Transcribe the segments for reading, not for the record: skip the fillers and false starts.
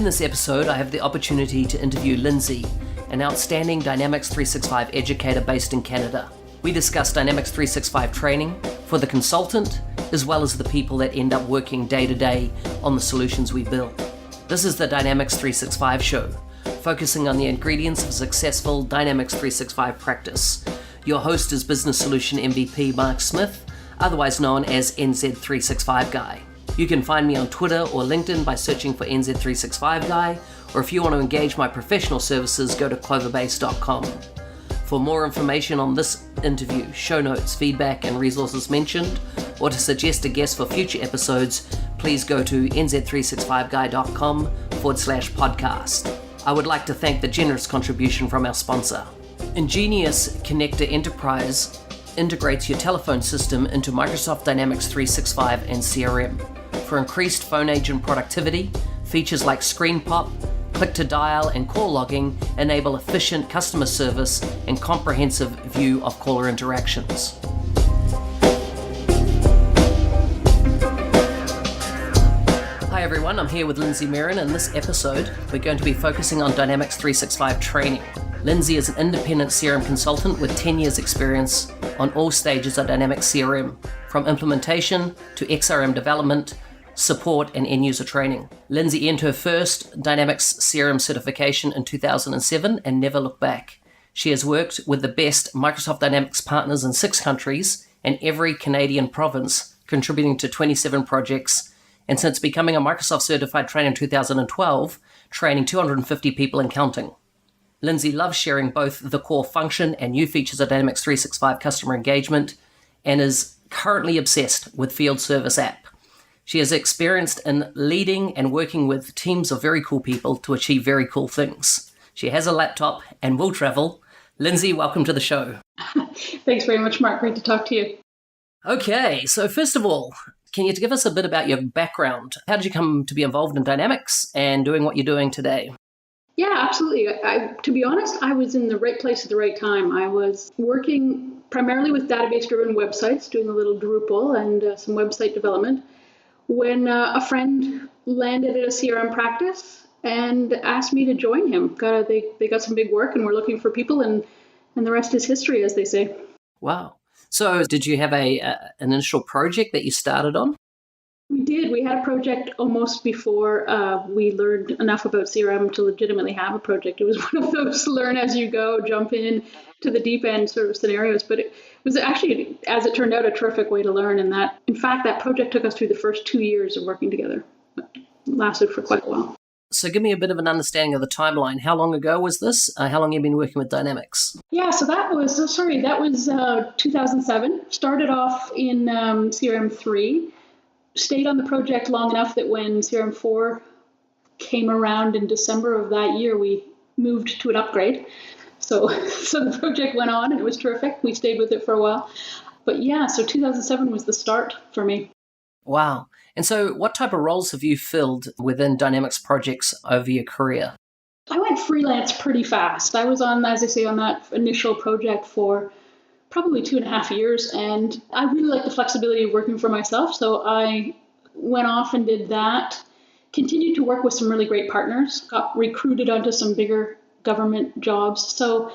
In this episode, I have the opportunity to interview Lindsay, an outstanding Dynamics 365 educator based in Canada. We discuss Dynamics 365 training for the consultant, as well as the people that end up working day to day on the solutions we build. This is the Dynamics 365 show, focusing on the ingredients of a successful Dynamics 365 practice. Your host is Business Solution MVP Mark Smith, otherwise known as NZ365 Guy. You can find me on Twitter or LinkedIn by searching for NZ365 Guy, or if you want to engage my professional services, go to cloverbase.com. For more information on this interview, show notes, feedback, and resources mentioned, or to suggest a guest for future episodes, please go to nz365guy.com/podcast. I would like to thank the generous contribution from our sponsor. Ingenious Connector Enterprise integrates your telephone system into Microsoft Dynamics 365 and CRM. For increased phone agent productivity, features like screen pop, click to dial, and call logging enable efficient customer service and comprehensive view of caller interactions. Hi everyone, I'm here with Lindsay Marrin. In this episode, we're going to be focusing on Dynamics 365 training. Lindsay is an independent CRM consultant with 10 years experience on all stages of Dynamics CRM, from implementation to XRM development, support, and end-user training. Lindsay earned her first Dynamics CRM certification in 2007 and never looked back. She has worked with the best Microsoft Dynamics partners in 6 countries and every Canadian province, contributing to 27 projects, and since becoming a Microsoft certified trainer in 2012, training 250 people and counting. Lindsay loves sharing both the core function and new features of Dynamics 365 customer engagement and is currently obsessed with Field Service app. She is experienced in leading and working with teams of very cool people to achieve very cool things. She has a laptop and will travel. Lindsay, welcome to the show. Thanks very much, Mark. Great to talk to you. Okay, so first of all, can you give us a bit about your background? How did you come to be involved in Dynamics and doing what you're doing today? Yeah, absolutely. To be honest, I was in the right place at the right time. I was working primarily with database-driven websites, doing a little Drupal and some website development, when a friend landed at a CRM practice and asked me to join him. They got some big work and were looking for people, and the rest is history, as they say. Wow. So did you have an initial project that you started on? We did. We had a project almost before we learned enough about CRM to legitimately have a project. It was one of those learn as you go, jump in to the deep end sort of scenarios. But it was actually, as it turned out, a terrific way to learn. And in fact, that project took us through the first 2 years of working together. It lasted for quite a while. So give me a bit of an understanding of the timeline. How long ago was this? How long have you been working with Dynamics? Yeah, so that was 2007. Started off in CRM 3. Stayed on the project long enough that when CRM 4 came around in December of that year, we moved to an upgrade. So the project went on and it was terrific. We stayed with it for a while. But yeah, so 2007 was the start for me. Wow. And so what type of roles have you filled within Dynamics projects over your career? I went freelance pretty fast. I was on, as I say, on that initial project for probably 2.5 years. And I really like the flexibility of working for myself. So I went off and did that, continued to work with some really great partners, got recruited onto some bigger government jobs. So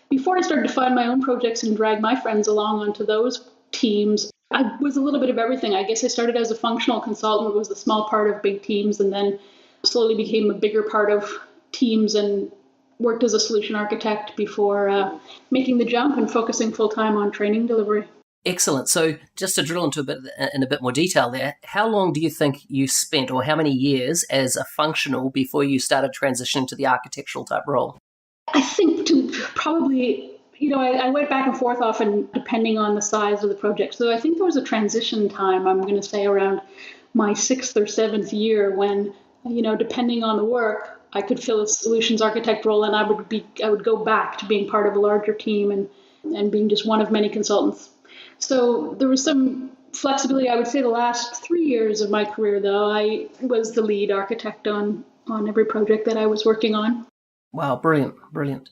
before I started to find my own projects and drag my friends along onto those teams, I was a little bit of everything. I guess I started as a functional consultant, was a small part of big teams, and then slowly became a bigger part of teams and worked as a solution architect before making the jump and focusing full-time on training delivery. Excellent. So just to drill into a bit more detail there, how long do you think you spent, or how many years as a functional before you started transitioning to the architectural type role? I think probably, I went back and forth often depending on the size of the project. So I think there was a transition time, I'm going to say around my 6th or 7th year when, depending on the work, I could fill a solutions architect role, and I would go back to being part of a larger team and being just one of many consultants. So there was some flexibility. I would say the last 3 years of my career, though, I was the lead architect on every project that I was working on. Wow, brilliant.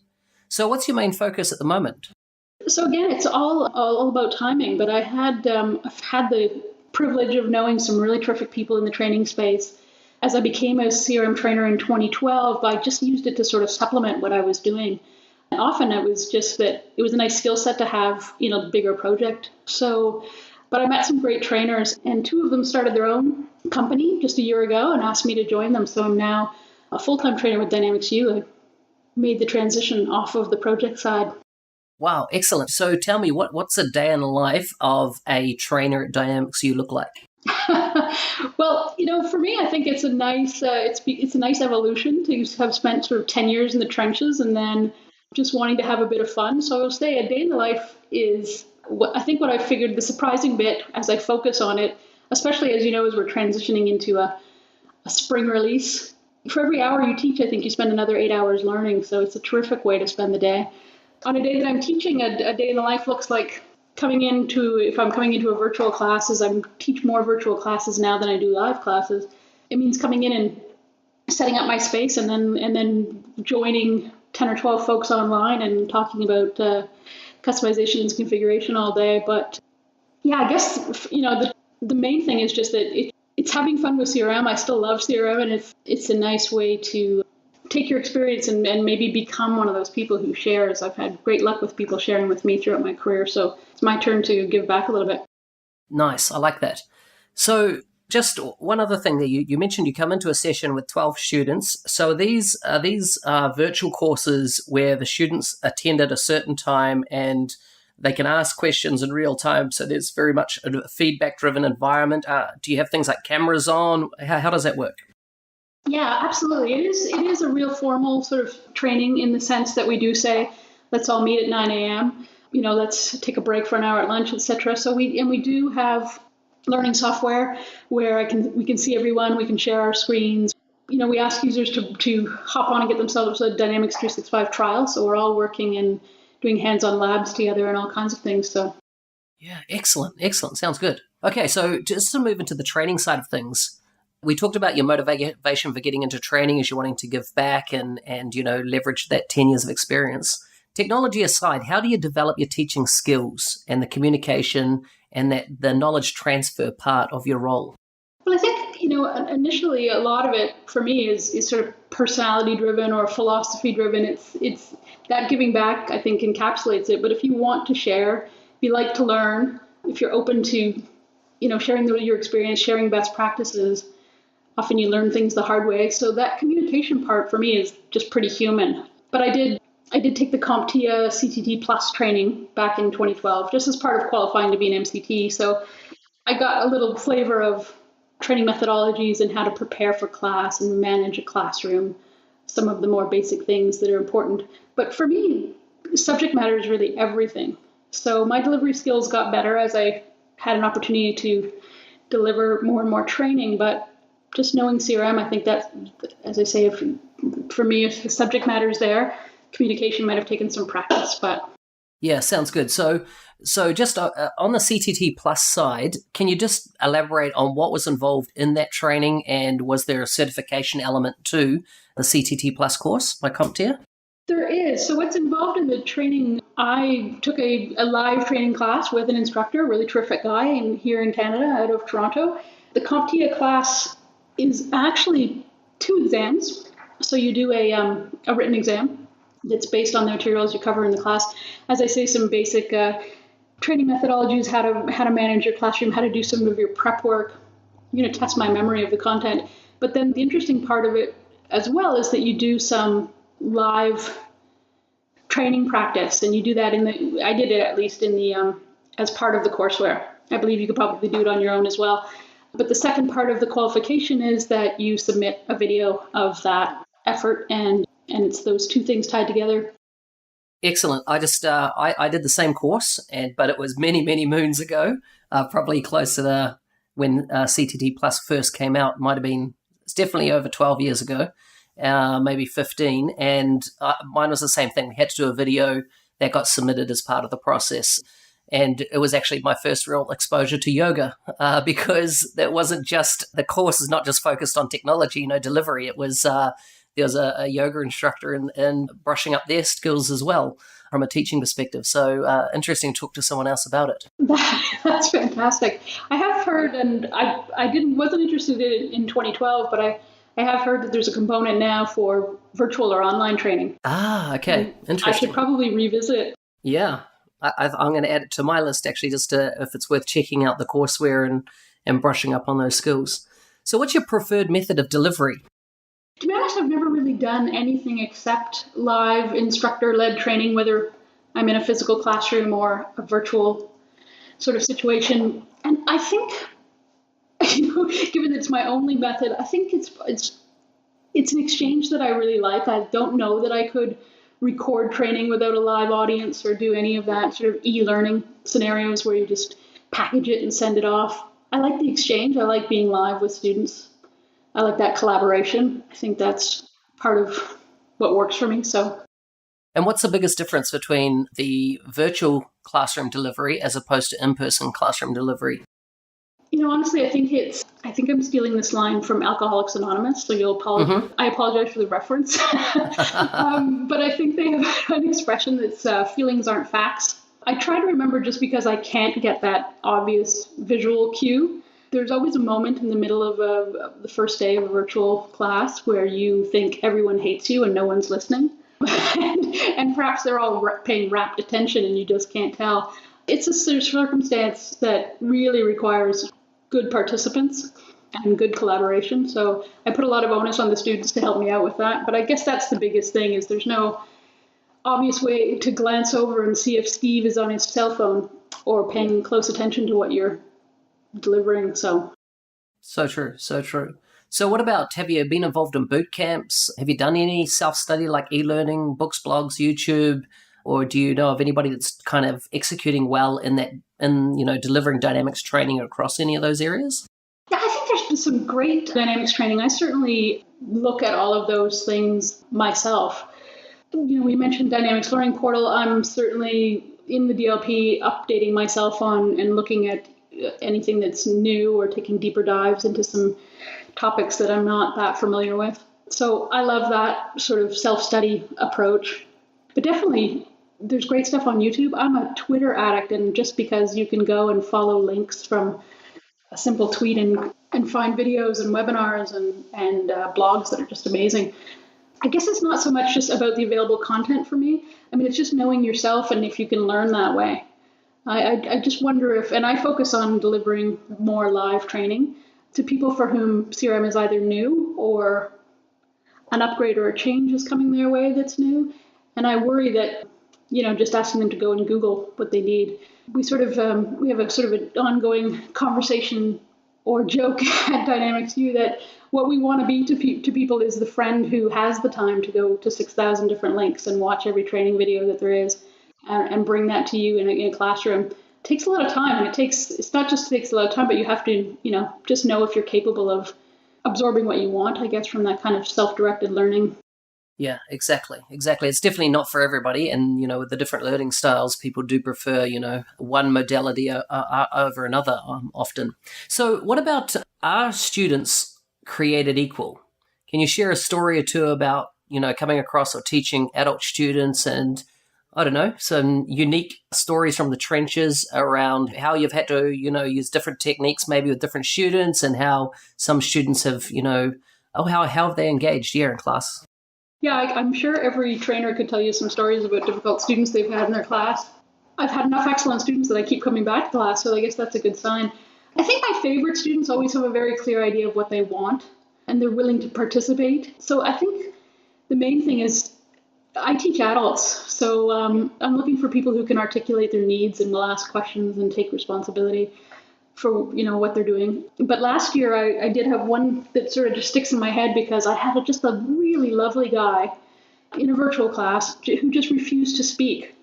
So what's your main focus at the moment? So again, it's all about timing, but I've had the privilege of knowing some really terrific people in the training space as I became a CRM trainer in 2012, I just used it to sort of supplement what I was doing. And often it was just that it was a nice skill set to have, bigger project. So, but I met some great trainers, and two of them started their own company just a year ago and asked me to join them. So I'm now a full-time trainer with Dynamics U. I made the transition off of the project side. Wow, excellent. So tell me, what's a day in the life of a trainer at Dynamics U look like? Well, for me, I think it's a nice it's a nice evolution to have spent sort of 10 years in the trenches and then just wanting to have a bit of fun. So I will say a day in the life is what I figured the surprising bit as I focus on it, especially as we're transitioning into a spring release. For every hour you teach, I think you spend another 8 hours learning. So it's a terrific way to spend the day. On a day that I'm teaching, a day in the life looks like if I'm coming into a virtual classes, I teach more virtual classes now than I do live classes. It means coming in and setting up my space and then joining 10 or 12 folks online and talking about customizations, configuration all day. But yeah, I guess, the main thing is just that it's having fun with CRM. I still love CRM, and it's a nice way to take your experience and maybe become one of those people who shares. I've had great luck with people sharing with me throughout my career, so it's my turn to give back a little bit. Nice, I like that. So just one other thing that you mentioned, you come into a session with 12 students. So these virtual courses where the students attend at a certain time and they can ask questions in real time. So there's very much a feedback-driven environment. Do you have things like cameras on? How does that work? Yeah, absolutely. It is a real formal sort of training in the sense that we do say, let's all meet at 9 a.m. Let's take a break for an hour at lunch, etc. So we do have learning software where we can see everyone, we can share our screens. We ask users to hop on and get themselves a Dynamics 365 trial. So we're all working and doing hands-on labs together and all kinds of things. So yeah, excellent. Sounds good. Okay, so just to move into the training side of things, we talked about your motivation for getting into training as you're wanting to give back and leverage that 10 years of experience. Technology aside, how do you develop your teaching skills and the communication and the knowledge transfer part of your role? Well, I think, initially a lot of it for me is sort of personality driven or philosophy driven. It's that giving back, I think, encapsulates it. But if you want to share, if you like to learn, if you're open to, sharing your experience, sharing best practices, often you learn things the hard way. So that communication part for me is just pretty human. But I did take the CompTIA CTT Plus training back in 2012, just as part of qualifying to be an MCT. So I got a little flavor of training methodologies and how to prepare for class and manage a classroom, some of the more basic things that are important. But for me, subject matter is really everything. So my delivery skills got better as I had an opportunity to deliver more and more training. But just knowing CRM, I think that, as I say, for me, if the subject matter is there, communication might have taken some practice, but yeah, sounds good. So just on the CTT Plus side, can you just elaborate on what was involved in that training, and was there a certification element to the CTT Plus course by CompTIA? There is. So what's involved in the training, I took a live training class with an instructor, a really terrific guy here in Canada, out of Toronto. The CompTIA class is actually 2 exams. So you do a written exam that's based on the materials you cover in the class. As I say, some basic training methodologies, how to manage your classroom, how to do some of your prep work. You're going to test my memory of the content. But then the interesting part of it as well is that you do some live training practice, and you do that I did it at least in the as part of the courseware. I believe you could probably do it on your own as well. But the second part of the qualification is that you submit a video of that effort, and it's those 2 things tied together. Excellent. I just I did the same course, but it was many moons ago, probably closer to when CTT Plus first came out. It's definitely over 12 years ago, maybe 15. And mine was the same thing. We had to do a video that got submitted as part of the process. And it was actually my first real exposure to yoga because that wasn't just, the course is not just focused on technology, delivery. It was there was a yoga instructor and brushing up their skills as well from a teaching perspective. So interesting to talk to someone else about it. That's fantastic. I have heard, and wasn't interested in 2012, but I have heard that there's a component now for virtual or online training. Okay. Interesting. I should probably revisit it. Yeah. I'm going to add it to my list, actually, just if it's worth checking out the courseware and brushing up on those skills. So what's your preferred method of delivery? To be honest, I've never really done anything except live instructor-led training, whether I'm in a physical classroom or a virtual sort of situation. And I think, given that it's my only method, I think it's an exchange that I really like. I don't know that I could record training without a live audience or do any of that sort of e-learning scenarios where you just package it and send it off. I like the exchange. I like being live with students. I like that collaboration. I think that's part of what works for me. And what's the biggest difference between the virtual classroom delivery as opposed to in-person classroom delivery? Honestly, I think I'm stealing this line from Alcoholics Anonymous, so you'll apologize. Mm-hmm. I apologize for the reference. But I think they have an expression that's feelings aren't facts. I try to remember, just because I can't get that obvious visual cue. There's always a moment in the middle of the first day of a virtual class where you think everyone hates you and no one's listening. and perhaps they're all paying rapt attention and you just can't tell. It's a circumstance that really requires good participants and good collaboration. So I put a lot of onus on the students to help me out with that. But I guess that's the biggest thing, is there's no obvious way to glance over and see if Steve is on his cell phone or paying close attention to what you're delivering. So true. So what about, have you been involved in boot camps? Have you done any self-study like e-learning, books, blogs, YouTube? Or do you know of anybody that's kind of executing well in delivering Dynamics training across any of those areas? Yeah, I think there's been some great Dynamics training. I certainly look at all of those things myself. We mentioned Dynamics Learning Portal. I'm certainly in the DLP updating myself on and looking at anything that's new or taking deeper dives into some topics that I'm not that familiar with. So I love that sort of self-study approach. But definitely, there's great stuff on YouTube. I'm a Twitter addict, and just because you can go and follow links from a simple tweet and find videos and webinars and blogs that are just amazing. I guess it's not so much just about the available content for me. I mean, it's just knowing yourself and if you can learn that way. I just wonder if, and I focus on delivering more live training to people for whom CRM is either new or an upgrade or a change is coming their way that's new. And I worry that, just asking them to go and Google what they need. We sort of, we have a sort of an ongoing conversation or joke at Dynamics U that what we want to be to people is the friend who has the time to go to 6,000 different links and watch every training video that there is and bring that to you in a classroom. It takes a lot of time, and it's not just takes a lot of time, but you have to, just know if you're capable of absorbing what you want, I guess, from that kind of self-directed learning. Yeah, exactly. It's definitely not for everybody. And, with the different learning styles, people do prefer, one modality over another often. So what about, are students created equal? Can you share a story or two about, coming across or teaching adult students and, I don't know, some unique stories from the trenches around how you've had to, use different techniques maybe with different students, and how some students have, how have they engaged in class? Yeah, I'm sure every trainer could tell you some stories about difficult students they've had in their class. I've had enough excellent students that I keep coming back to class, so I guess that's a good sign. I think my favorite students always have a very clear idea of what they want, and they're willing to participate. So I think the main thing is I teach adults, so I'm looking for people who can articulate their needs and will ask questions and take responsibility for what they're doing. But last year I did have one that sort of just sticks in my head, because I had just a really lovely guy in a virtual class who just refused to speak.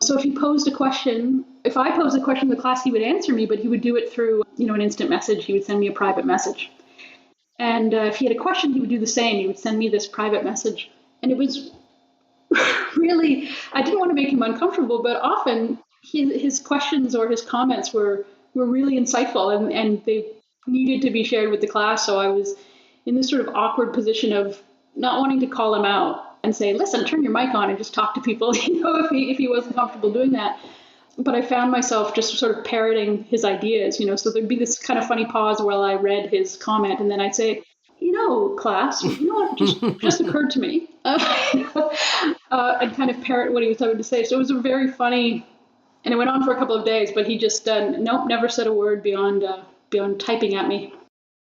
So if I posed a question in the class, he would answer me, but he would do it through an instant message. He would send me a private message. And if he had a question, he would do the same. He would send me this private message. And it was really, I didn't want to make him uncomfortable, but often his questions or his comments were really insightful, and they needed to be shared with the class. So I was in this sort of awkward position of not wanting to call him out and say, listen, turn your mic on and just talk to people, if he wasn't comfortable doing that. But I found myself just sort of parroting his ideas, so there'd be this kind of funny pause while I read his comment, and then I'd say, class, what just occurred to me, and kind of parrot what he was having to say. So it was a very funny, and it went on for a couple of days, but he just, never said a word beyond typing at me.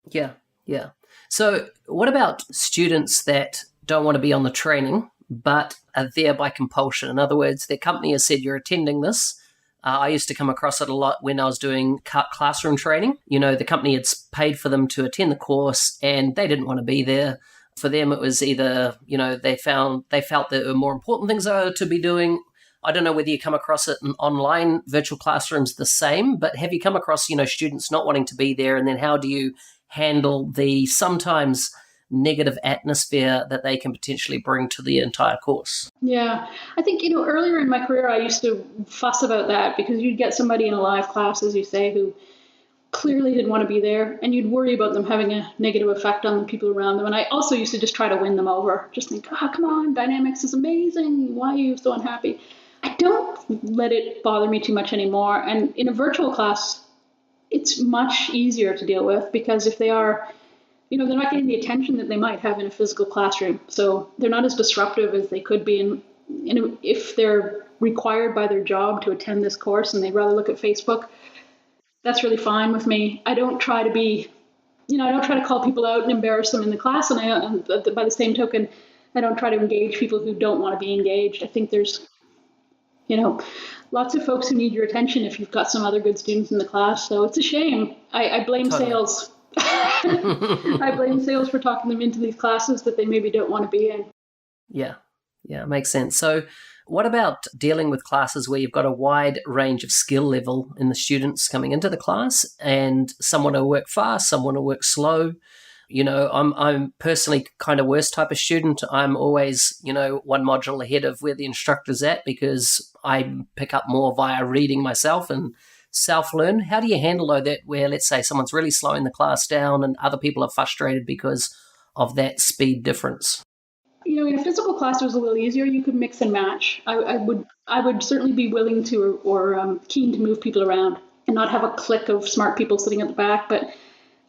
Yeah, yeah. So what about students that don't want to be on the training, but are there by compulsion? In other words, their company has said, you're attending this. I used to come across it a lot when I was doing classroom training. The company had paid for them to attend the course and they didn't want to be there. For them, it was either, they felt that there were more important things to be doing. I don't know whether you come across it in online virtual classrooms the same, but have you come across, students not wanting to be there? And then how do you handle the sometimes negative atmosphere that they can potentially bring to the entire course? Yeah, I think, earlier in my career, I used to fuss about that because you'd get somebody in a live class, as you say, who clearly didn't want to be there, and you'd worry about them having a negative effect on the people around them. And I also used to just try to win them over, just think, come on, Dynamics is amazing. Why are you so unhappy? I don't let it bother me too much anymore. And in a virtual class, it's much easier to deal with because if they are, they're not getting the attention that they might have in a physical classroom. So they're not as disruptive as they could be. And if they're required by their job to attend this course and they'd rather look at Facebook, that's really fine with me. I don't try to be, I don't try to call people out and embarrass them in the class. And by the same token, I don't try to engage people who don't want to be engaged. I think there's, lots of folks who need your attention if you've got some other good students in the class. So it's a shame. I blame sales. I blame sales for talking them into these classes that they maybe don't want to be in. Yeah, makes sense. So what about dealing with classes where you've got a wide range of skill level in the students coming into the class, and someone will work fast, someone will work slow? I'm personally kind of worst type of student. I'm always, one module ahead of where the instructor's at because I pick up more via reading myself and self-learn. How do you handle that where, let's say, someone's really slowing the class down and other people are frustrated because of that speed difference? In a physical class, it was a little easier. You could mix and match. I would certainly be willing to or keen to move people around and not have a clique of smart people sitting at the back, but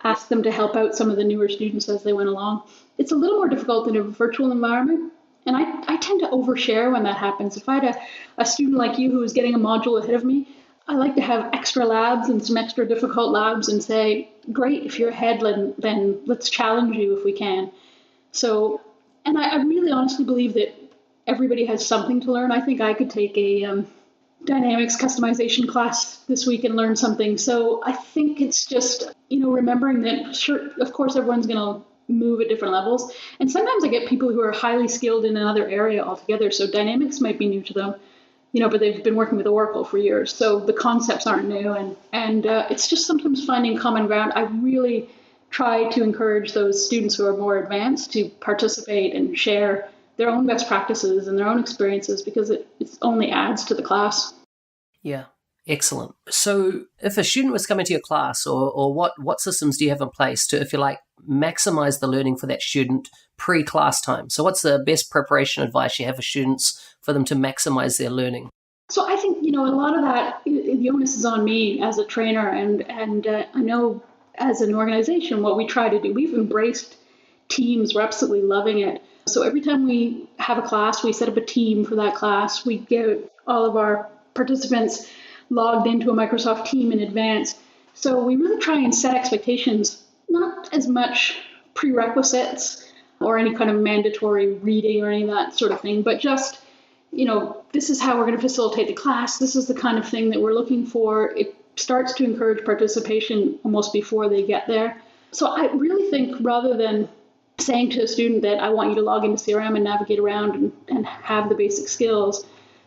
ask them to help out some of the newer students as they went along. It's a little more difficult in a virtual environment, and I tend to overshare when that happens. If I had a student like you who was getting a module ahead of me, I like to have extra labs and some extra difficult labs and say, great, if you're ahead, then let's challenge you if we can. So, and I really honestly believe that everybody has something to learn. I think I could take a Dynamics customization class this week and learn something. So I think it's just, remembering that, sure, of course, everyone's going to move at different levels. And sometimes I get people who are highly skilled in another area altogether. So Dynamics might be new to them, but they've been working with Oracle for years. So the concepts aren't new. And it's just sometimes finding common ground. I really try to encourage those students who are more advanced to participate and share their own best practices and their own experiences because it only adds to the class. Yeah, excellent. So if a student was coming to your class, or what systems do you have in place to, if you like, maximize the learning for that student pre-class time? So what's the best preparation advice you have for students for them to maximize their learning? So I think, a lot of that, the onus is on me as a trainer. And I know as an organization, what we try to do, we've embraced teams. We're absolutely loving it. So every time we have a class, we set up a team for that class. We get all of our participants logged into a Microsoft team in advance. So we really try and set expectations, not as much prerequisites or any kind of mandatory reading or any of that sort of thing, but just, this is how we're going to facilitate the class. This is the kind of thing that we're looking for. It starts to encourage participation almost before they get there. So I really think rather than saying to a student that I want you to log into CRM and navigate around and have the basic skills,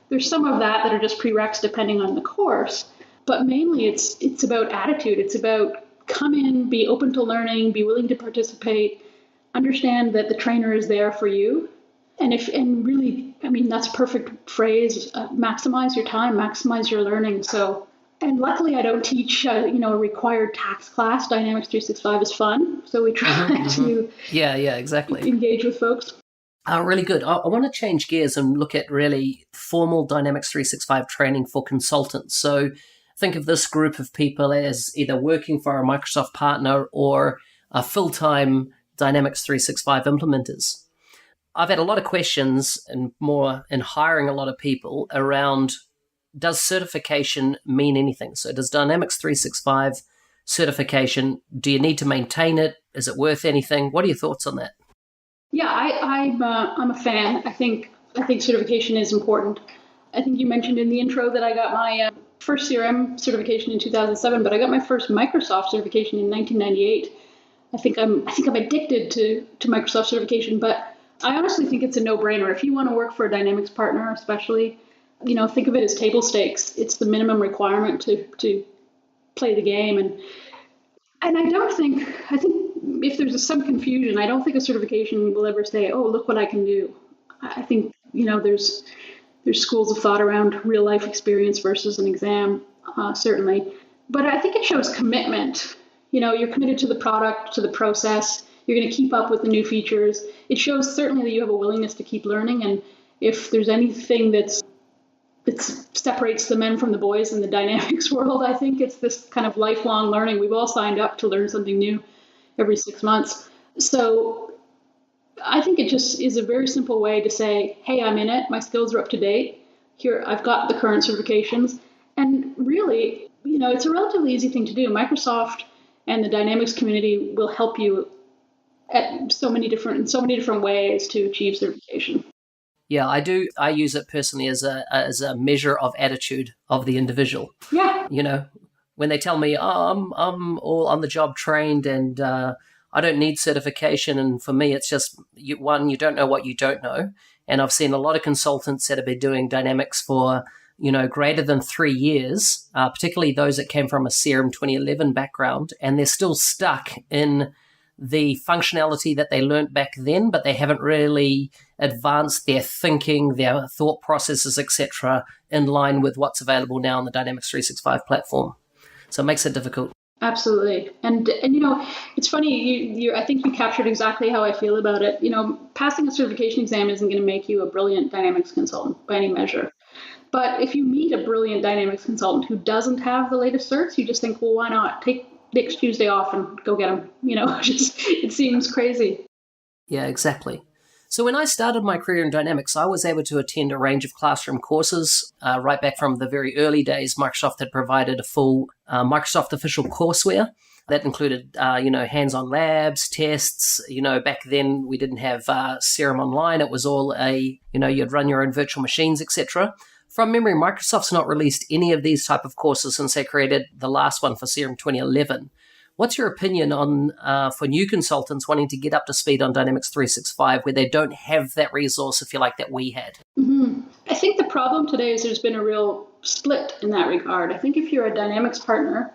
there's some of that are just prereqs depending on the course. But mainly it's about attitude. It's about come in, be open to learning, be willing to participate, understand that the trainer is there for you. And really, that's a perfect phrase, maximize your time, maximize your learning. So, and luckily I don't teach, a required tax class. Dynamics 365 is fun. So we try to Yeah, exactly. engage with folks. Really good. I want to change gears and look at really formal Dynamics 365 training for consultants. So think of this group of people as either working for a Microsoft partner or a full-time Dynamics 365 implementers. I've had a lot of questions and more in hiring a lot of people around, does certification mean anything? So does Dynamics 365 certification, do you need to maintain it? Is it worth anything? What are your thoughts on that? Yeah, I'm a fan. I think certification is important. I think you mentioned in the intro that I got my first CRM certification in 2007, but I got my first Microsoft certification in 1998. I think I'm addicted to Microsoft certification, but I honestly think it's a no-brainer. If you want to work for a Dynamics partner, especially, think of it as table stakes. It's the minimum requirement to play the game, and I think if there's some confusion, I don't think a certification will ever say, "Oh, look what I can do." I think there's schools of thought around real life experience versus an exam, certainly, but I think it shows commitment. You're committed to the product, to the process. You're going to keep up with the new features. It shows certainly that you have a willingness to keep learning, and if there's anything that separates the men from the boys in the dynamics world, I think it's this kind of lifelong learning. We've all signed up to learn something new every 6 months. So I think it just is a very simple way to say, hey, I'm in it. My skills are up to date. Here, I've got the current certifications. And really, it's a relatively easy thing to do. Microsoft and the Dynamics community will help you in so many different ways to achieve certification. Yeah, I do. I use it personally as a measure of attitude of the individual. Yeah. When they tell me, "Oh, I'm all on the job trained and I don't need certification," and for me, it's just you don't know what you don't know. And I've seen a lot of consultants that have been doing Dynamics for greater than 3 years, particularly those that came from a CRM 2011 background, and they're still stuck in the functionality that they learnt back then, but they haven't really advanced their thinking, their thought processes, etc., in line with what's available now on the Dynamics 365 platform. So it makes it difficult. Absolutely. And it's funny, I think you captured exactly how I feel about it. Passing a certification exam isn't going to make you a brilliant Dynamics consultant by any measure. But if you meet a brilliant Dynamics consultant who doesn't have the latest certs, you just think, well, why not take next Tuesday off and go get them? It seems crazy. Yeah, exactly. So when I started my career in Dynamics, I was able to attend a range of classroom courses. Right back from the very early days, Microsoft had provided a full Microsoft official courseware that included, hands-on labs, tests. Back then we didn't have CRM Online. It was all you'd run your own virtual machines, etc. From memory, Microsoft's not released any of these type of courses since they created the last one for CRM 2011. What's your opinion on for new consultants wanting to get up to speed on Dynamics 365 where they don't have that resource, if you like, that we had? Mm-hmm. I think the problem today is there's been a real split in that regard. I think if you're a Dynamics partner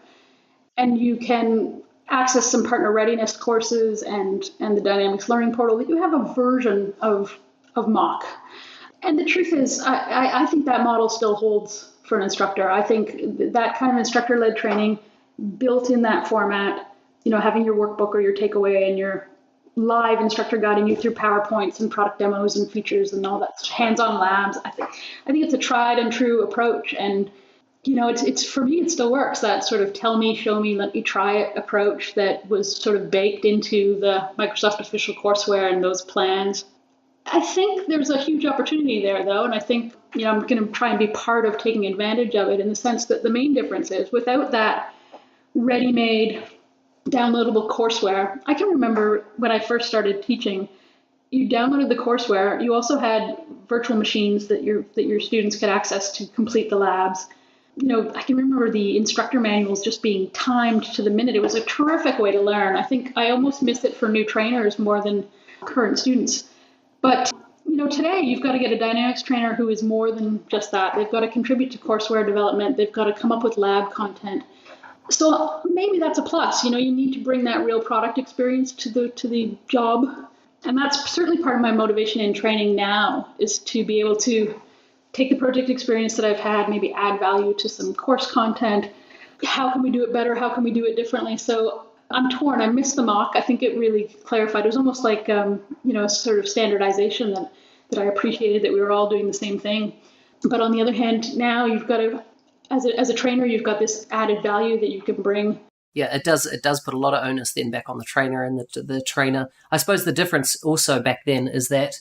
and you can access some partner readiness courses and the Dynamics Learning Portal, that you have a version of Mock. And the truth is, I think that model still holds for an instructor. I think that kind of instructor-led training built in that format, having your workbook or your takeaway and your live instructor guiding you through PowerPoints and product demos and features and all that hands-on labs. I think it's a tried and true approach. And, it's for me, it still works. That sort of tell me, show me, let me try it approach that was sort of baked into the Microsoft official courseware and those plans. I think there's a huge opportunity there, though, and I think I'm going to try and be part of taking advantage of it in the sense that the main difference is without that ready-made downloadable courseware. I can remember when I first started teaching, you downloaded the courseware. You also had virtual machines that your students could access to complete the labs. I can remember the instructor manuals just being timed to the minute. It was a terrific way to learn. I think I almost miss it for new trainers more than current students. But, today you've got to get a Dynamics trainer who is more than just that. They've got to contribute to courseware development. They've got to come up with lab content. So maybe that's a plus. You need to bring that real product experience to the job. And that's certainly part of my motivation in training now is to be able to take the project experience that I've had, maybe add value to some course content. How can we do it better? How can we do it differently? So I'm torn. I missed the mock. I think it really clarified. It was almost like, sort of standardization that I appreciated, that we were all doing the same thing. But on the other hand, now you've got to, as a trainer, you've got this added value that you can bring. Yeah, it does put a lot of onus then back on the trainer and the trainer. I suppose the difference also back then is that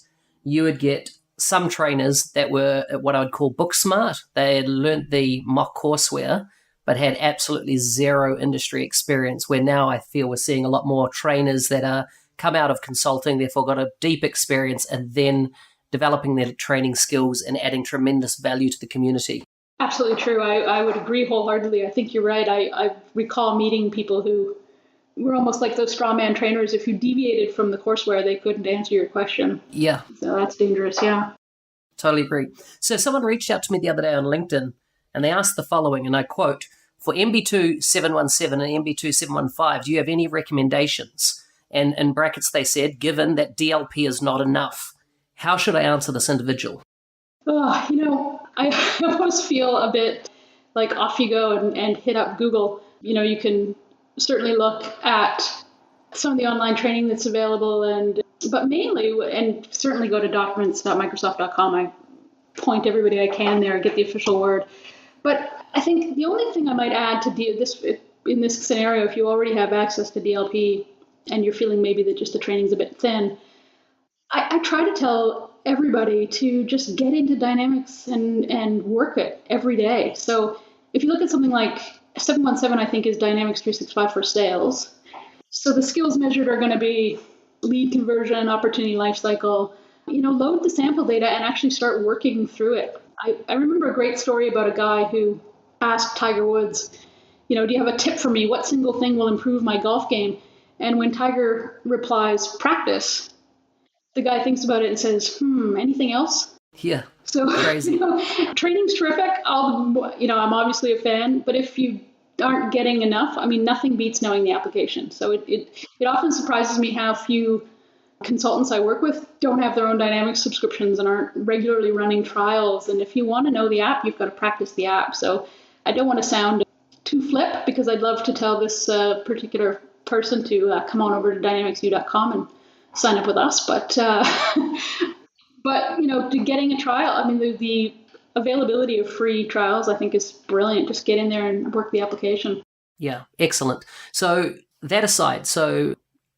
you would get some trainers that were what I would call book smart. They had learnt the mock courseware, but had absolutely zero industry experience, where now I feel we're seeing a lot more trainers that are come out of consulting, therefore got a deep experience, and then developing their training skills and adding tremendous value to the community. Absolutely true. I would agree wholeheartedly. I think you're right. I recall meeting people who were almost like those straw man trainers. If you deviated from the courseware, they couldn't answer your question. Yeah. So that's dangerous, yeah. Totally agree. So someone reached out to me the other day on LinkedIn, and they asked the following, and I quote, "For MB2 717 and MB2 715, do you have any recommendations?" And in brackets they said, "Given that DLP is not enough, how should I answer this individual?" Oh, I almost feel a bit like off you go and hit up Google. You can certainly look at some of the online training that's available, but mainly, and certainly go to documents.microsoft.com. I point everybody I can there, get the official word. But I think the only thing I might add to this in this scenario, if you already have access to DLP and you're feeling maybe that just the training's a bit thin, I try to tell everybody to just get into Dynamics and work it every day. So if you look at something like 717, I think is Dynamics 365 for sales. So the skills measured are going to be lead conversion, opportunity lifecycle. Load the sample data and actually start working through it. I remember a great story about a guy who asked Tiger Woods, do you have a tip for me? What single thing will improve my golf game? And when Tiger replies, practice, the guy thinks about it and says, anything else? Yeah. So crazy. Training's terrific. I'm obviously a fan, but if you aren't getting enough, nothing beats knowing the application. So it often surprises me how few consultants I work with don't have their own Dynamics subscriptions and aren't regularly running trials. And if you want to know the app, you've got to practice the app. So I don't want to sound too flip, because I'd love to tell this particular person to come on over to dynamicsu.com and sign up with us. But to getting a trial, the availability of free trials, I think, is brilliant. Just get in there and work the application. Yeah, excellent. So that aside,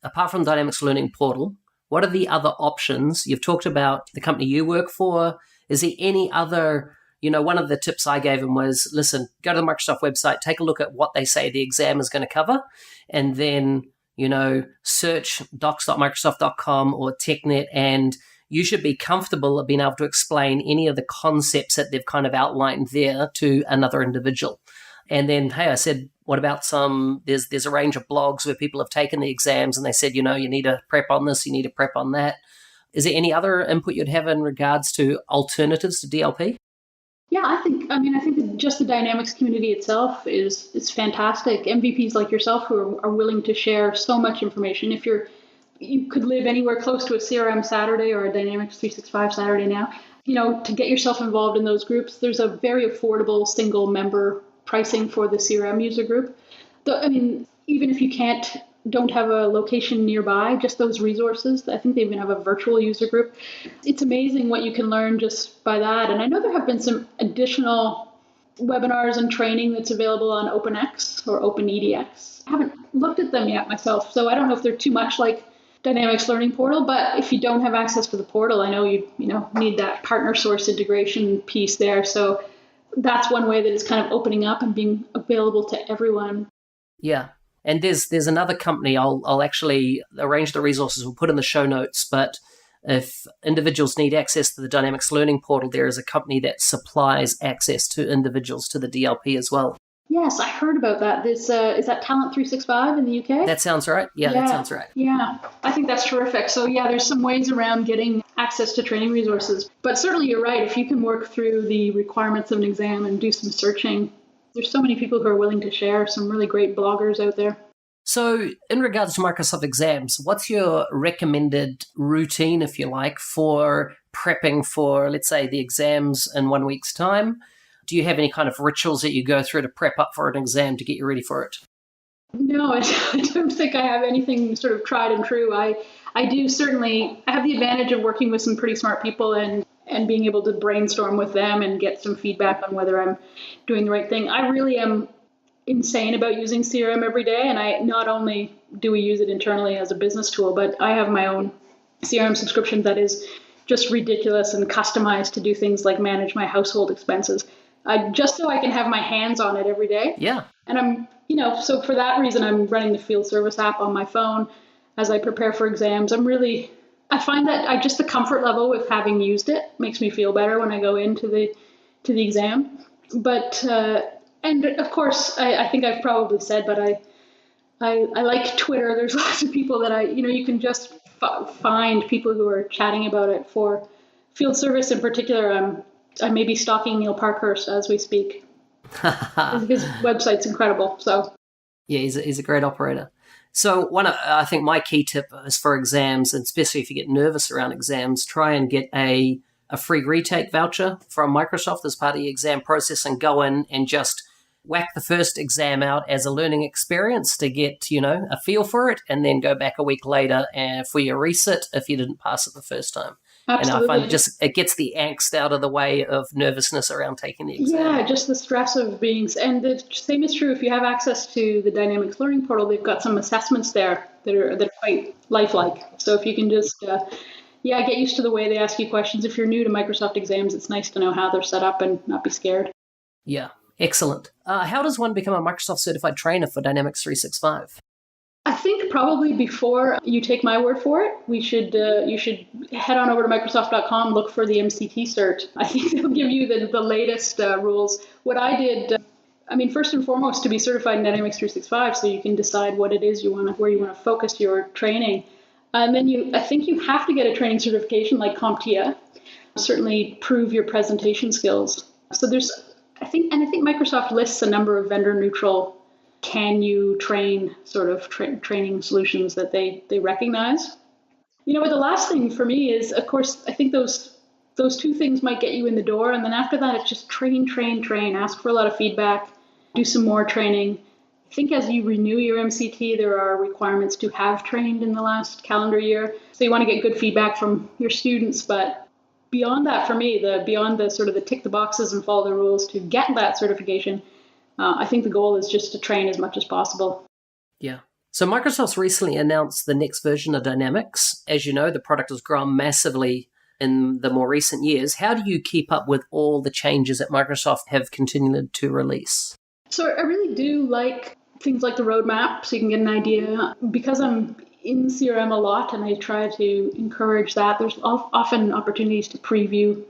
apart from Dynamics Learning Portal, what are the other options? You've talked about the company you work for. Is there any other, one of the tips I gave him was, listen, go to the Microsoft website, take a look at what they say the exam is going to cover, and then, search docs.microsoft.com or TechNet, and you should be comfortable of being able to explain any of the concepts that they've kind of outlined there to another individual. And then, hey, I said, what about there's a range of blogs where people have taken the exams and they said, you need to prep on this, you need to prep on that. Is there any other input you'd have in regards to alternatives to DLP? Yeah, I think that just the Dynamics community itself is fantastic. MVPs like yourself who are willing to share so much information. If you could live anywhere close to a CRM Saturday or a Dynamics 365 Saturday now, to get yourself involved in those groups, there's a very affordable single member pricing for the CRM user group. Even if you don't have a location nearby, just those resources, I think they even have a virtual user group. It's amazing what you can learn just by that. And I know there have been some additional webinars and training that's available on OpenX or OpenEDX. I haven't looked at them yet myself, so I don't know if they're too much like Dynamics Learning Portal, but if you don't have access to the portal, I know you need that partner source integration piece there. So that's one way that it's kind of opening up and being available to everyone. Yeah. And there's another company, I'll actually arrange the resources, we'll put in the show notes, but if individuals need access to the Dynamics Learning Portal, there is a company that supplies access to individuals to the DLP as well. Yes, I heard about that. Is that Talent 365 in the UK? That sounds right. Yeah, that sounds right. Yeah, I think that's terrific. So there's some ways around getting access to training resources. But certainly you're right. If you can work through the requirements of an exam and do some searching, there's so many people who are willing to share, some really great bloggers out there. So in regards to Microsoft exams, what's your recommended routine, if you like, for prepping for, let's say, the exams in 1 week's time? Do you have any kind of rituals that you go through to prep up for an exam to get you ready for it? No, I don't think I have anything sort of tried and true. I do certainly, I have the advantage of working with some pretty smart people and being able to brainstorm with them and get some feedback on whether I'm doing the right thing. I really am insane about using CRM every day. And I not only do we use it internally as a business tool, but I have my own CRM subscription that is just ridiculous and customized to do things like manage my household expenses. Just so I can have my hands on it every day. Yeah. And so for that reason, I'm running the field service app on my phone as I prepare for exams. I find that the comfort level with having used it makes me feel better when I go into the exam. But, and of course, I think I've probably said, but I like Twitter. There's lots of people that you can just find people who are chatting about it. For field service in particular, I may be stalking Neil Parkhurst as we speak. His website's incredible. So yeah, he's a great operator. So I think my key tip is for exams, and especially if you get nervous around exams, try and get a free retake voucher from Microsoft as part of the exam process, and go in and just whack the first exam out as a learning experience to get a feel for it, and then go back a week later for your resit if you didn't pass it the first time. absolutely. And I find it gets the angst out of the way of nervousness around taking the exam. Yeah, just the stress of and the same is true if you have access to the Dynamics Learning Portal. They've got some assessments there that are quite lifelike. So if you can just get used to the way they ask you questions. If you're new to Microsoft exams, it's nice to know how they're set up and not be scared. Yeah, excellent. How does one become a Microsoft certified trainer for Dynamics 365? I think probably before you take my word for it, you should head on over to Microsoft.com, look for the MCT cert. I think they'll give you the latest rules. What I did, first and foremost, to be certified in Dynamics 365, so you can decide what it is where you want to focus your training. And then I think you have to get a training certification like CompTIA. Certainly prove your presentation skills. So I think Microsoft lists a number of vendor-neutral can you train sort of training solutions that they recognize. But the last thing for me is, of course, I think those two things might get you in the door. And then after that, it's just train, ask for a lot of feedback, do some more training. I think as you renew your MCT, there are requirements to have trained in the last calendar year. So you want to get good feedback from your students. But beyond that, for me, beyond the sort of the tick the boxes and follow the rules to get that certification, I think the goal is just to train as much as possible. Yeah. So Microsoft's recently announced the next version of Dynamics. As you know, the product has grown massively in the more recent years. How do you keep up with all the changes that Microsoft have continued to release? So I really do like things like the roadmap, so you can get an idea. Because I'm in CRM a lot and I try to encourage that, there's often opportunities to preview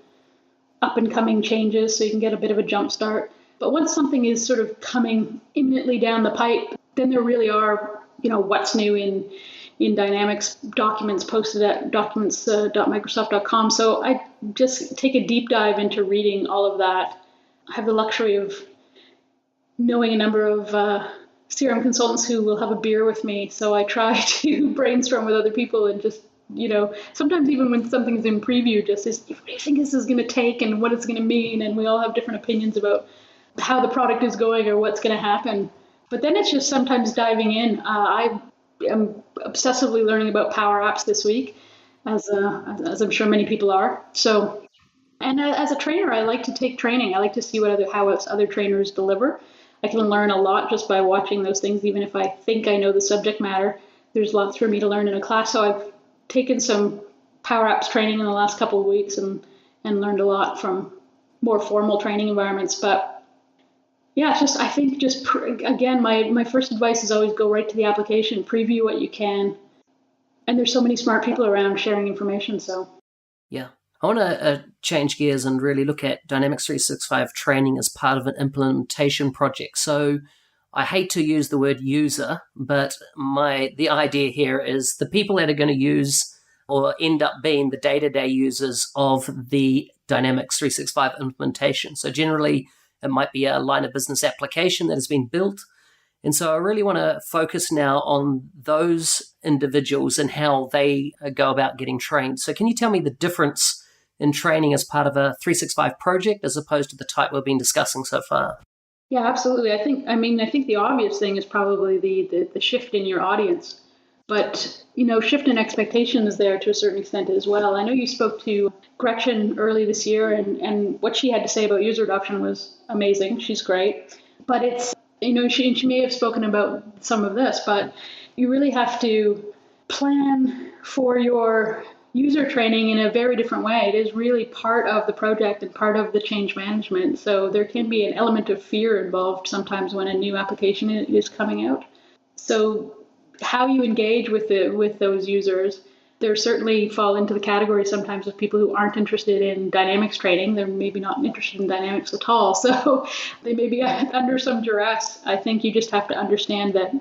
up and coming changes so you can get a bit of a jump start. But once something is sort of coming imminently down the pipe, then there really are, what's new in Dynamics documents posted at documents.microsoft.com. So I just take a deep dive into reading all of that. I have the luxury of knowing a number of CRM consultants who will have a beer with me. So I try to brainstorm with other people and just, sometimes even when something's in preview, just what do you think this is going to take and what it's going to mean? And we all have different opinions about how the product is going or what's going to happen. But then it's just sometimes diving in. I am obsessively learning about Power Apps this week, as I'm sure many people are. So, and as a trainer, I like to take training. I like to see how other trainers deliver. I can learn a lot just by watching those things, even if I think I know the subject matter. There's lots for me to learn in a class. So I've taken some Power Apps training in the last couple of weeks and learned a lot from more formal training environments. But yeah, I think again, my first advice is always go right to the application, preview what you can. And there's so many smart people around sharing information. So yeah, I want to change gears and really look at Dynamics 365 training as part of an implementation project. So I hate to use the word user, but the idea here is the people that are going to use or end up being the day-to-day users of the Dynamics 365 implementation. So generally, it might be a line of business application that has been built. And so I really want to focus now on those individuals and how they go about getting trained. So can you tell me the difference in training as part of a 365 project as opposed to the type we've been discussing so far? Yeah, absolutely. I think the obvious thing is probably the shift in your audience. But, shift in expectation is there to a certain extent as well. I know you spoke to Gretchen early this year, and what she had to say about user adoption was amazing. She's great. But she may have spoken about some of this, but you really have to plan for your user training in a very different way. It is really part of the project and part of the change management. So there can be an element of fear involved sometimes when a new application is coming out. So how you engage with those users, they certainly fall into the category sometimes of people who aren't interested in Dynamics training. They're maybe not interested in Dynamics at all. So they may be under some duress. I think you just have to understand that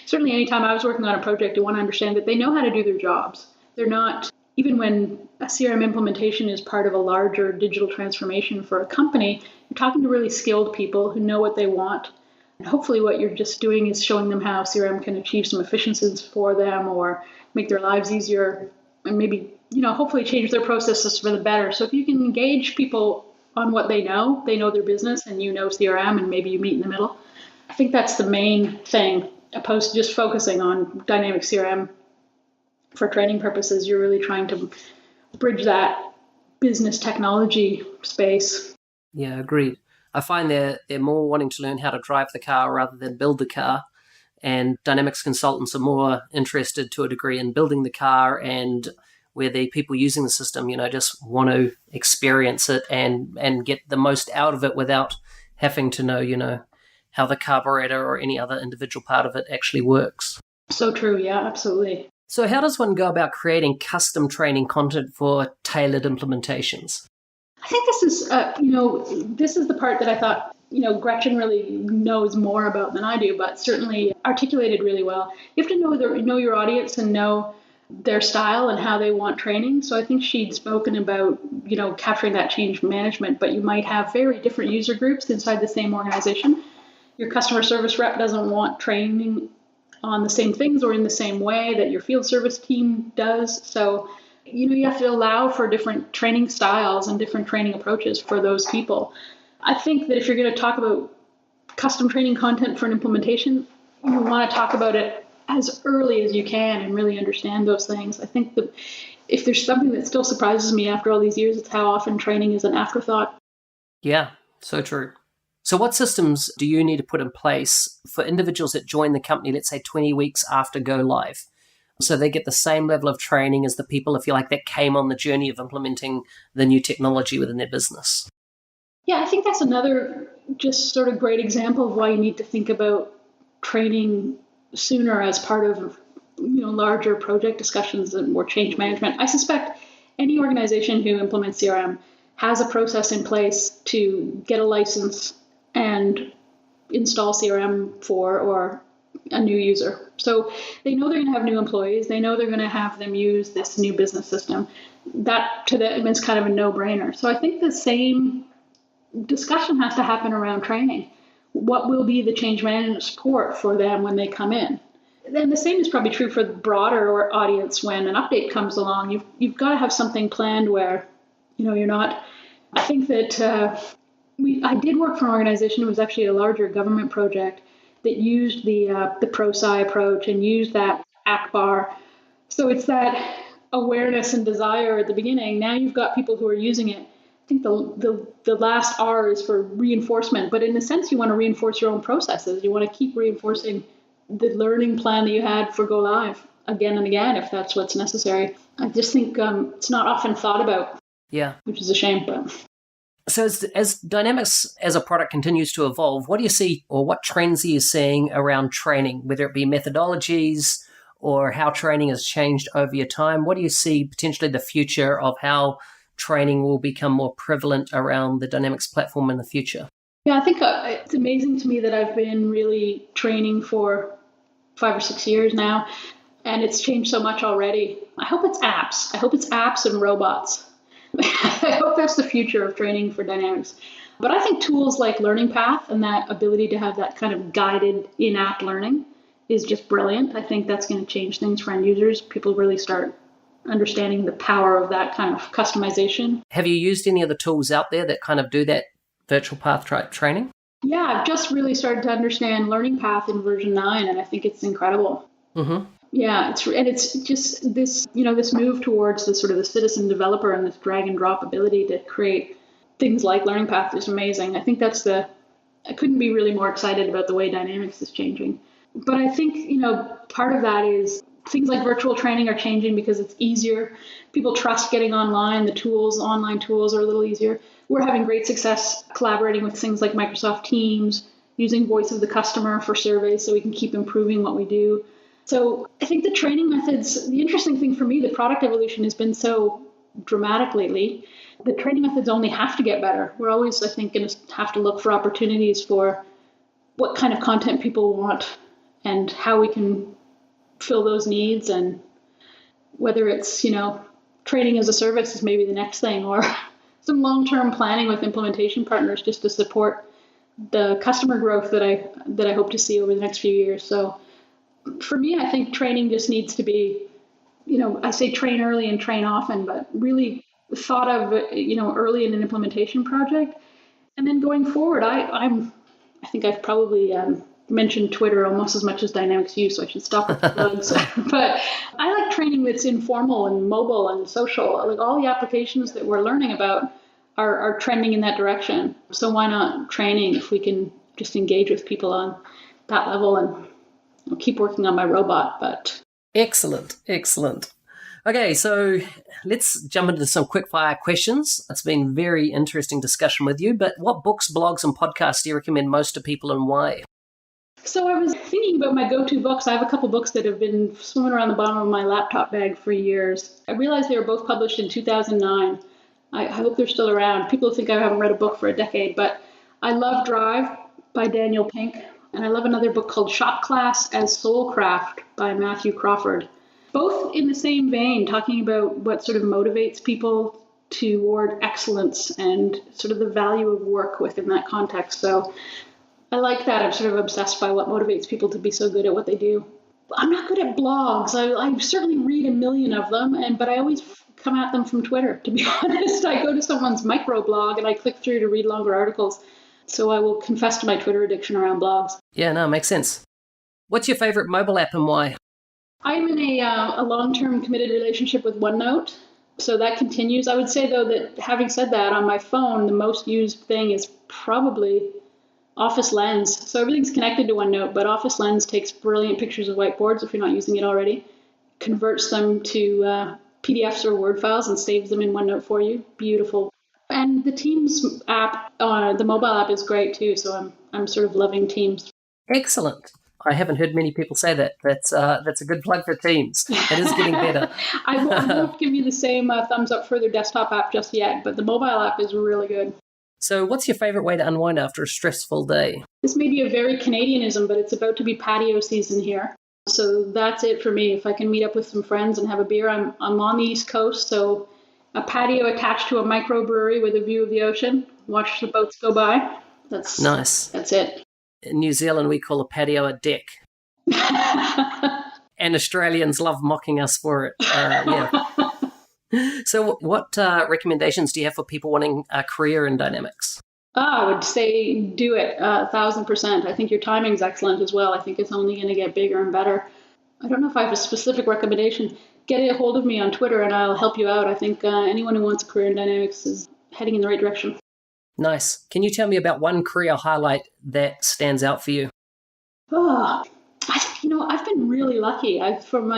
certainly anytime I was working on a project, you want to understand that they know how to do their jobs. They're not, even when a CRM implementation is part of a larger digital transformation for a company, you're talking to really skilled people who know what they want. And hopefully what you're just doing is showing them how CRM can achieve some efficiencies for them or make their lives easier and maybe, hopefully change their processes for the better. So if you can engage people on what they know their business and CRM and maybe you meet in the middle. I think that's the main thing, opposed to just focusing on dynamic CRM for training purposes. You're really trying to bridge that business technology space. Yeah, agreed. I find they're more wanting to learn how to drive the car rather than build the car. And Dynamics consultants are more interested to a degree in building the car, and where the people using the system, just want to experience it and get the most out of it without having to know, how the carburetor or any other individual part of it actually works. So true. Yeah, absolutely. So how does one go about creating custom training content for tailored implementations? I think this is the part that I thought, Gretchen really knows more about than I do, but certainly articulated really well. You have to know your audience and know their style and how they want training. So I think she'd spoken about, capturing that change management, but you might have very different user groups inside the same organization. Your customer service rep doesn't want training on the same things or in the same way that your field service team does. So, you have to allow for different training styles and different training approaches for those people. I think that if you're going to talk about custom training content for an implementation, you want to talk about it as early as you can and really understand those things. I think that if there's something that still surprises me after all these years, it's how often training is an afterthought. Yeah, so true. So what systems do you need to put in place for individuals that join the company, let's say 20 weeks after go live? So they get the same level of training as the people, if you like, that came on the journey of implementing the new technology within their business. Yeah, I think that's another just sort of great example of why you need to think about training sooner as part of larger project discussions and more change management. I suspect any organization who implements CRM has a process in place to get a license and install CRM for or a new user. So they know they're going to have new employees. They know they're going to have them use this new business system. That to them is kind of a no-brainer. So I think the same discussion has to happen around training. What will be the change management support for them when they come in? And the same is probably true for the broader audience when an update comes along. You've got to have something planned where, you're not. I think that I did work for an organization. It was actually a larger government project that used the ProSci approach and used that ACBAR. So it's that awareness and desire at the beginning. Now you've got people who are using it. I think the last R is for reinforcement, but in a sense, you want to reinforce your own processes. You want to keep reinforcing the learning plan that you had for go live again and again, if that's what's necessary. I just think it's not often thought about. Yeah, which is a shame. But so as Dynamics as a product continues to evolve, what do you see, or what trends are you seeing around training, whether it be methodologies or how training has changed over your time? What do you see potentially the future of how training will become more prevalent around the Dynamics platform in the future? Yeah, I think it's amazing to me that I've been really training for 5 or 6 years now, and it's changed so much already. I hope it's apps. I hope it's apps and robots. I hope that's the future of training for Dynamics. But I think tools like Learning Path and that ability to have that kind of guided in-app learning is just brilliant. I think that's going to change things for end users. People really start understanding the power of that kind of customization. Have you used any of the tools out there that kind of do that virtual path training? Yeah, I've just really started to understand Learning Path in version 9, and I think it's incredible. Mm-hmm. Yeah, it's just this, this move towards the sort of the citizen developer and this drag and drop ability to create things like Learning Path is amazing. I think I couldn't be really more excited about the way Dynamics is changing. But I think, part of that is things like virtual training are changing because it's easier. People trust getting online. Online tools are a little easier. We're having great success collaborating with things like Microsoft Teams, using voice of the customer for surveys so we can keep improving what we do. So I think the training methods, the interesting thing for me, the product evolution has been so dramatic lately. The training methods only have to get better. We're always, I think, going to have to look for opportunities for what kind of content people want and how we can fill those needs, and whether it's, training as a service is maybe the next thing, or some long-term planning with implementation partners just to support the customer growth that I hope to see over the next few years. So for me, I think training just needs to be, I say train early and train often, but really thought of, early in an implementation project. And then going forward, I think I've probably mentioned Twitter almost as much as Dynamics use, so I should stop with the plugs. But I like training that's informal and mobile and social. Like all the applications that we're learning about are trending in that direction. So why not training if we can just engage with people on that level? And I'll keep working on my robot, but... Excellent. Okay, so let's jump into some quickfire questions. It's been very interesting discussion with you, but what books, blogs, and podcasts do you recommend most to people and why? So I was thinking about my go-to books. I have a couple books that have been swimming around the bottom of my laptop bag for years. I realized they were both published in 2009. I hope they're still around. People think I haven't read a book for a decade, but I love Drive by Daniel Pink, and I love another book called Shop Class as Soulcraft by Matthew Crawford. Both in the same vein, talking about what sort of motivates people toward excellence and sort of the value of work within that context. So I like that. I'm sort of obsessed by what motivates people to be so good at what they do. I'm not good at blogs. I certainly read a million of them, but I always come at them from Twitter, to be honest. I go to someone's microblog and I click through to read longer articles. So I will confess to my Twitter addiction around blogs. Yeah, no, makes sense. What's your favorite mobile app and why? I'm in a long-term committed relationship with OneNote, so that continues. I would say, though, that having said that, on my phone, the most used thing is probably Office Lens. So everything's connected to OneNote, but Office Lens takes brilliant pictures of whiteboards if you're not using it already, converts them to PDFs or Word files and saves them in OneNote for you. Beautiful. And the Teams app, the mobile app is great too, so I'm sort of loving Teams. Excellent. I haven't heard many people say that. That's a good plug for Teams. It is getting better. I won't give you the same thumbs up for their desktop app just yet, but the mobile app is really good. So what's your favorite way to unwind after a stressful day? This may be a very Canadianism, but it's about to be patio season here. So that's it for me. If I can meet up with some friends and have a beer, I'm on the East Coast, so a patio attached to a microbrewery with a view of the ocean, watch the boats go by. That's nice. That's it. In New Zealand, we call a patio a deck. And Australians love mocking us for it. Yeah. So what recommendations do you have for people wanting a career in Dynamics? I would say do it 1,000%. I think your timing's excellent as well. I think it's only going to get bigger and better. I don't know if I have a specific recommendation. Get a hold of me on Twitter and I'll help you out. I think anyone who wants a career in Dynamics is heading in the right direction. Nice. Can you tell me about one career highlight that stands out for you? I've been really lucky. I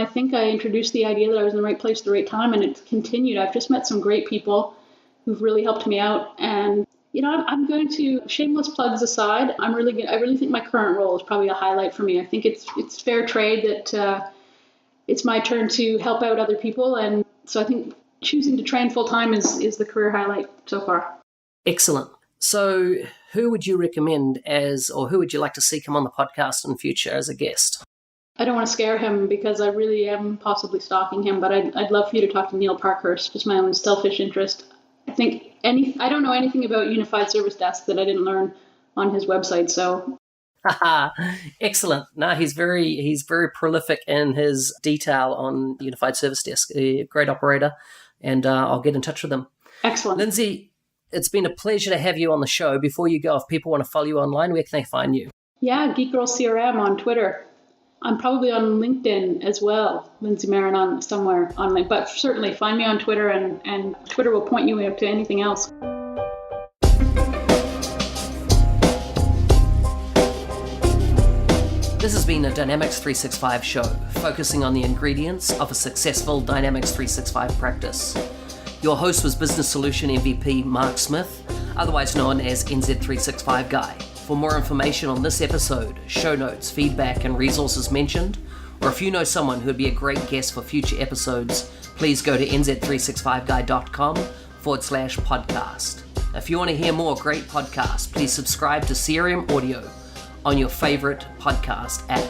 think I introduced the idea that I was in the right place at the right time, and it's continued. I've just met some great people who've really helped me out. And, I'm going to, shameless plugs aside, I really think my current role is probably a highlight for me. I think it's fair trade that it's my turn to help out other people. And so I think choosing to train full time is the career highlight so far. Excellent. So who would you recommend or who would you like to see come on the podcast in future as a guest? I don't want to scare him because I really am possibly stalking him, but I'd love for you to talk to Neil Parkhurst, just my own selfish interest. I don't know anything about Unified Service Desk that I didn't learn on his website, so. Excellent. No, he's very prolific in his detail on Unified Service Desk. A great operator, and I'll get in touch with him. Excellent. Lindsay, It's been a pleasure to have you on the show. Before you go, if people want to follow you online, where can they find you? Yeah, Geek Girl CRM on Twitter. I'm probably on LinkedIn as well, Lindsay Marrin on somewhere on LinkedIn. But certainly find me on Twitter, and Twitter will point you up to anything else. This has been a Dynamics 365 show, focusing on the ingredients of a successful Dynamics 365 practice. Your host was Business Solution MVP Mark Smith, otherwise known as NZ365 Guy. For more information on this episode, show notes, feedback, and resources mentioned, or if you know someone who would be a great guest for future episodes, please go to nz365guy.com/podcast. If you want to hear more great podcasts, please subscribe to CRM Audio on your favorite podcast app.